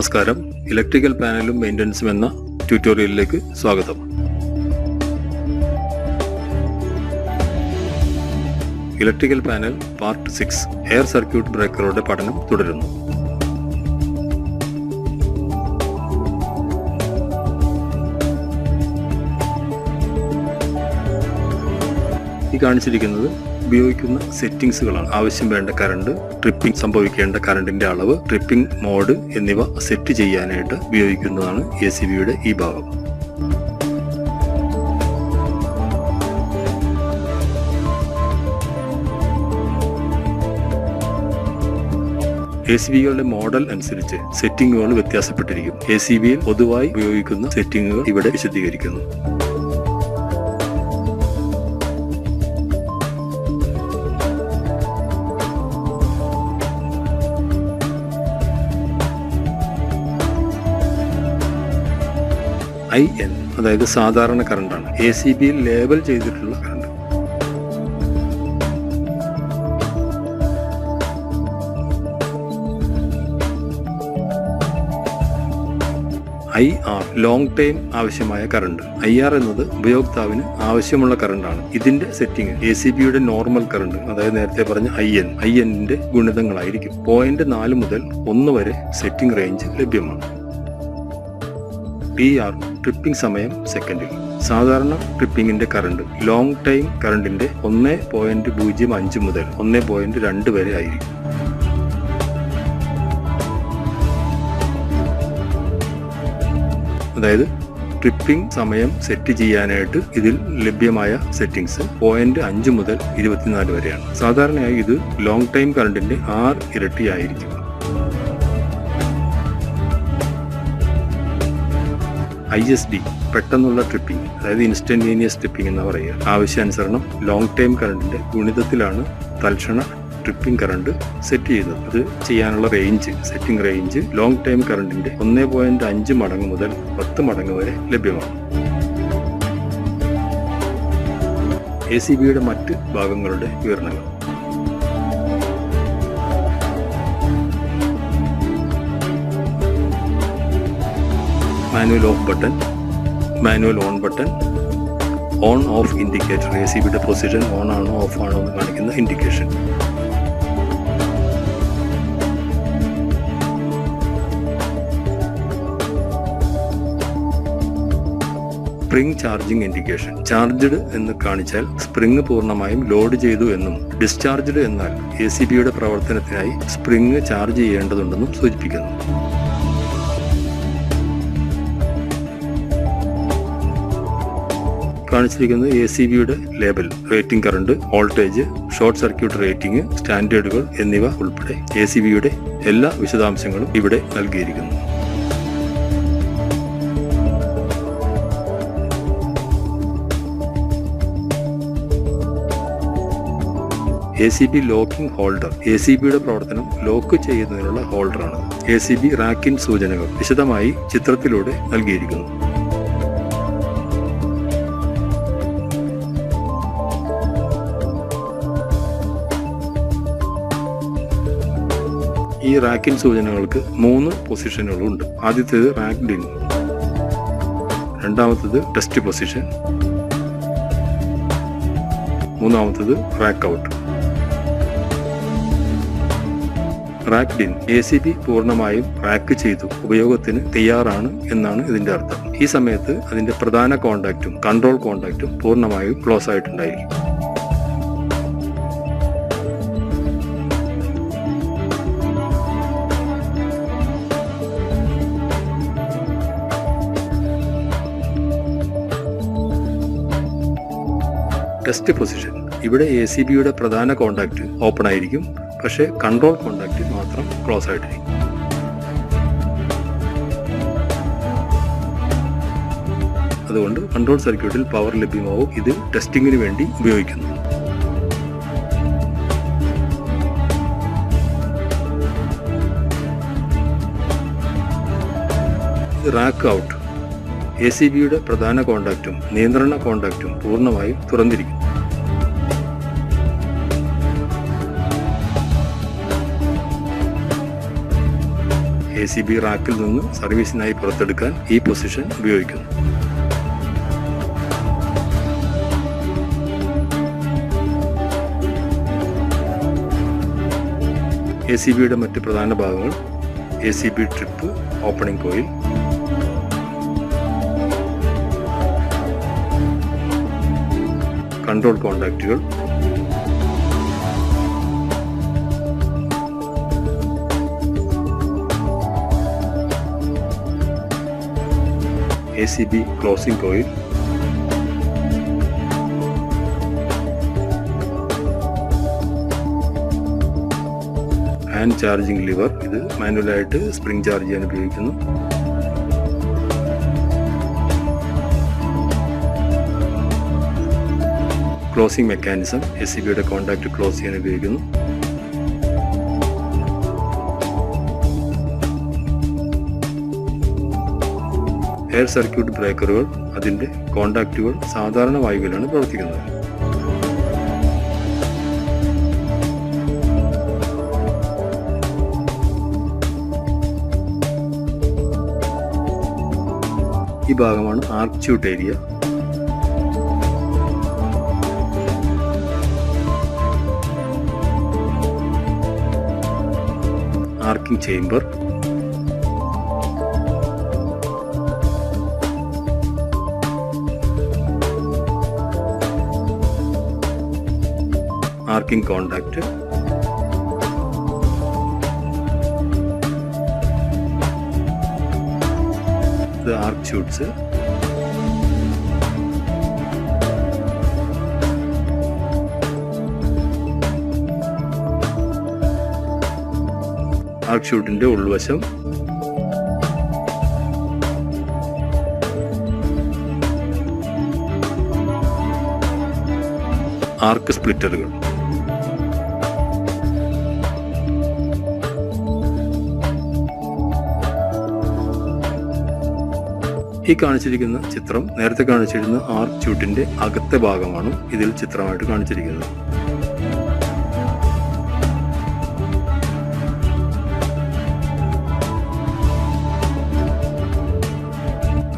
നമസ്കാരം. ഇലക്ട്രിക്കൽ പാനലും മെയിൻ്റനൻസും എന്ന ട്യൂട്ടോറിയലിലേക്ക് സ്വാഗതം. Electrical panel part 6 air circuit ബ്രേക്കറുടെ പഠനം തുടരുന്നു. ഈ കാണിച്ചിരിക്കുന്നത് ഉപയോഗിക്കുന്ന സെറ്റിംഗ്സുകളാണ്. ആവശ്യം വേണ്ട കറണ്ട്, ട്രിപ്പിംഗ് സംഭവിക്കേണ്ട കറണ്ടിന്റെ അളവ്, ട്രിപ്പിംഗ് മോഡ് എന്നിവ സെറ്റ് ചെയ്യാനായിട്ട് ഉപയോഗിക്കുന്നതാണ് ACBയുടെ ഈ ഭാഗം. ACBകളുടെ മോഡൽ അനുസരിച്ച് സെറ്റിംഗുകൾ വ്യത്യാസപ്പെട്ടിരിക്കും. ACBയിൽ പൊതുവായി ഉപയോഗിക്കുന്ന സെറ്റിംഗുകൾ ഇവിടെ വിശദീകരിക്കുന്നു. IN അതായത് സാധാരണ കറണ്ടാണ്. ACBയിൽ ലേബൽ ചെയ്തിട്ടുള്ള കറണ്ട്. IR ലോങ് ടൈം ആവശ്യമായ കറണ്ട്. IR എന്നത് ഉപയോക്താവിന് ആവശ്യമുള്ള കറണ്ടാണ്. ഇതിന്റെ സെറ്റിംഗ് ACBയുടെ നോർമൽ കറണ്ട്, അതായത് നേരത്തെ പറഞ്ഞ INന്റെ ഗുണിതങ്ങളായിരിക്കും. 0.4 മുതൽ 1 വരെ സെറ്റിംഗ് റേഞ്ച് ലഭ്യമാണ്. TR ട്രിപ്പിംഗ് സമയം സെക്കൻഡിൽ. സാധാരണ ട്രിപ്പിംഗിന്റെ കറണ്ട് ലോങ് ടൈം കറണ്ടിന്റെ 1.05 മുതൽ 1.2 വരെ ആയിരിക്കും. അതായത് ട്രിപ്പിംഗ് സമയം സെറ്റ് ചെയ്യാനായിട്ട് ഇതിൽ ലഭ്യമായ സെറ്റിംഗ്സ് 0.5 മുതൽ 24 വരെയാണ്. സാധാരണയായി ഇത് ലോങ് ടൈം കറണ്ടിന്റെ 6 ഇരട്ടി ആയിരിക്കും. ISD പെട്ടെന്നുള്ള ട്രിപ്പിംഗ്, അതായത് ഇൻസ്റ്റന്റേനിയസ് ട്രിപ്പിംഗ് എന്ന് പറയുക. ആവശ്യാനുസരണം ലോങ് ടൈം കറണ്ടിന്റെ ഗുണിതത്തിലാണ് തൽക്ഷണ ട്രിപ്പിംഗ് കറണ്ട് സെറ്റ് ചെയ്യുന്നത്. അത് ചെയ്യാനുള്ള range, setting range long time കറണ്ടിന്റെ 1.5 മടങ്ങ് മുതൽ 10 മടങ്ങ് വരെ ലഭ്യമാണ്. ACBയുടെ മറ്റ് ഭാഗങ്ങളുടെ വിവരണങ്ങൾ. Manual off button, manual on button, on off indicator, ACBയുടെ പൊസിഷൻ ഓൺ ആണോ ഓഫ് ആണോ എന്ന് കാണിക്കുന്ന indication. Spring charging indication. Charged എന്ന് കാണിച്ചാൽ സ്പ്രിംഗ് പൂർണ്ണമായും ലോഡ് ചെയ്തു എന്നും, ഡിസ്ചാർജ്ഡ് എന്നാൽ ACBയുടെ പ്രവർത്തനത്തിനായി സ്പ്രിംഗ് ചാർജ് ചെയ്യേണ്ടതുണ്ടെന്നും സൂചിപ്പിക്കുന്നു. കാണിച്ചിരിക്കുന്നത് ACBയുടെ label, rating current, voltage, short circuit rating, സ്റ്റാൻഡേർഡുകൾ എന്നിവ ഉൾപ്പെടെ ACBയുടെ എല്ലാ വിശദാംശങ്ങളും ഇവിടെ നൽകിയിരിക്കുന്നു. ACB locking holder. ACBയുടെ പ്രവർത്തനം ലോക്ക് ചെയ്യുന്നതിനുള്ള ഹോൾഡറാണ്. ACB റാക്കിൻ സൂചനകൾ വിശദമായി ചിത്രത്തിലൂടെ നൽകിയിരിക്കുന്നു. ഈ റാക്കിൻ സൂചനകൾക്ക് 3 പൊസിഷനുകളുണ്ട്. ആദ്യത്തേത് റാക്ക്ഡ് ഇൻ, രണ്ടാമത്തേത് ടെസ്റ്റ് പൊസിഷൻ, മൂന്നാമത്തേത് റാക്ക് ഔട്ട്. റാക്ക്ഡ് ഇൻ, ACB പൂർണ്ണമായും റാക്ക് ചെയ്തു, ഉപയോഗത്തിന് തയ്യാറാണ് എന്നാണ് ഇതിന്റെ അർത്ഥം. ഈ സമയത്ത് അതിന്റെ പ്രധാന കോണ്ടാക്റ്റും കൺട്രോൾ കോണ്ടാക്റ്റും പൂർണ്ണമായും ക്ലോസ് ആയിട്ടുണ്ടായിരിക്കും. Test position. ഇവിടെ ACBയുടെ പ്രധാന കോണ്ടാക്റ്റ് ഓപ്പൺ ആയിരിക്കും, പക്ഷേ കൺട്രോൾ കോണ്ടാക്റ്റ് മാത്രം ക്ലോസ് ആയിട്ടിരിക്കും. അതുകൊണ്ട് കൺട്രോൾ സർക്യൂട്ടിൽ പവർ ലഭ്യമാവും. ഇത് ടെസ്റ്റിംഗിന് വേണ്ടി ഉപയോഗിക്കുന്നു. Rack out. ACBയുടെ പ്രധാന കോണ്ടാക്റ്റും നിയന്ത്രണ കോണ്ടാക്റ്റും പൂർണ്ണമായും തുറന്നിരിക്കും. ACB റാക്കിൽ നിന്ന് സർവീസിനായി പുറത്തെടുക്കാൻ ഈ പൊസിഷൻ ഉപയോഗിക്കുന്നു. ACBയുടെ മറ്റ് പ്രധാന ഭാഗങ്ങൾ ACB trip, opening coil, control കോണ്ടാക്റ്റുകൾ, ACB closing coil, hand charging lever, ഇത് മാനുവലായിട്ട് സ്പ്രിംഗ് ചാർജ് ചെയ്യാൻ ഉപയോഗിക്കുന്നു. ക്ലോസിംഗ് മെക്കാനിസം, ACBയുടെ കോണ്ടാക്ട് ക്ലോസ് ചെയ്യാൻ ഉപയോഗിക്കുന്നു. എയർ സർക്യൂട്ട് ബ്രേക്കറുകൾ, അതിൻ്റെ കോണ്ടാക്റ്റുകൾ സാധാരണ വായുവിലാണ് പ്രവർത്തിക്കുന്നത്. ഈ ഭാഗമാണ് arc chute area. Arcing chamber, arcing contact, ഇത് ആർക്ക് ച്യൂട്ട്സ്, ആർക്ക് ച്യൂട്ടിന്റെ ഉൾവശം, ആർക്ക് സ്പ്ലിറ്ററുകൾ. ഈ കാണിച്ചിരിക്കുന്ന ചിത്രം നേരത്തെ കാണിച്ചിരുന്ന ആർക്ക് ച്യൂട്ടിന്റെ അകത്തെ ഭാഗമാണ് ഇതിൽ ചിത്രമായിട്ട് കാണിച്ചിരിക്കുന്നത്.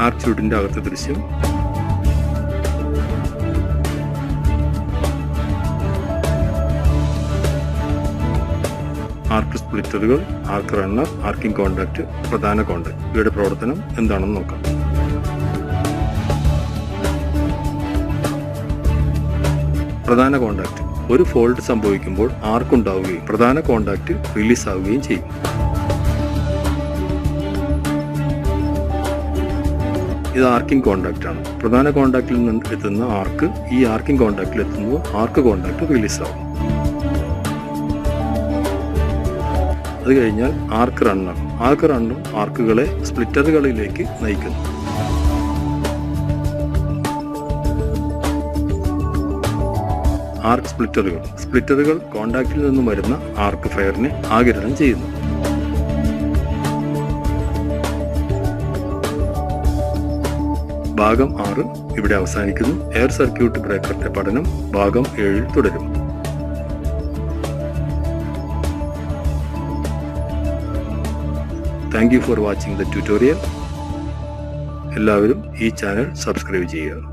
ആർക്ക് ച്യൂട്ടിന്റെ അകത്തെ ദൃശ്യം. ആർക്ക് സ്പ്ലിറ്ററുകൾ, ആർക്ക് റണ്ണർ, ആർക്കിംഗ് കോണ്ടാക്ട്, പ്രധാന കോണ്ടാക്ട്, ഇവയുടെ പ്രവർത്തനം എന്താണെന്ന് നോക്കാം. പ്രധാന കോണ്ടാക്ട്, ഒരു ഫോൾട്ട് സംഭവിക്കുമ്പോൾ ആർക്ക് ഉണ്ടാവുകയും പ്രധാന കോണ്ടാക്ട് റിലീസ് ആവുകയും ചെയ്യും. ഇത് ആർക്കിംഗ് കോണ്ടാക്ട് ആണ്. പ്രധാന കോണ്ടാക്റ്റിൽ നിന്ന് എത്തുന്ന ആർക്ക് ഈ ആർക്കിംഗ് കോണ്ടാക്റ്റിൽ എത്തുമ്പോൾ ആർക്ക് കോണ്ടാക്ട് റിലീസ് ആവും. അത് കഴിഞ്ഞാൽ ആർക്ക് റണ്ണർ. ആർക്ക് റണ്ണർ ആർക്കുകളെ സ്പ്ലിറ്ററുകളിലേക്ക് നയിക്കുന്നു. ആർക്ക് സ്പ്ലിറ്ററുകൾ, സ്പ്ലിറ്ററുകൾ കോണ്ടാക്റ്റിൽ നിന്നും വരുന്ന ആർക്ക് ഫയറിനെ ആഗിരണം ചെയ്യുന്നു. ഭാഗം 6 ഇവിടെ അവസാനിക്കുന്നു. എയർ സർക്യൂട്ട് ബ്രേക്കറിന്റെ പഠനം ഭാഗം 7 തുടരും. Thank you for watching the tutorial. എല്ലാവരും ഈ ചാനൽ സബ്സ്ക്രൈബ് ചെയ്യുക.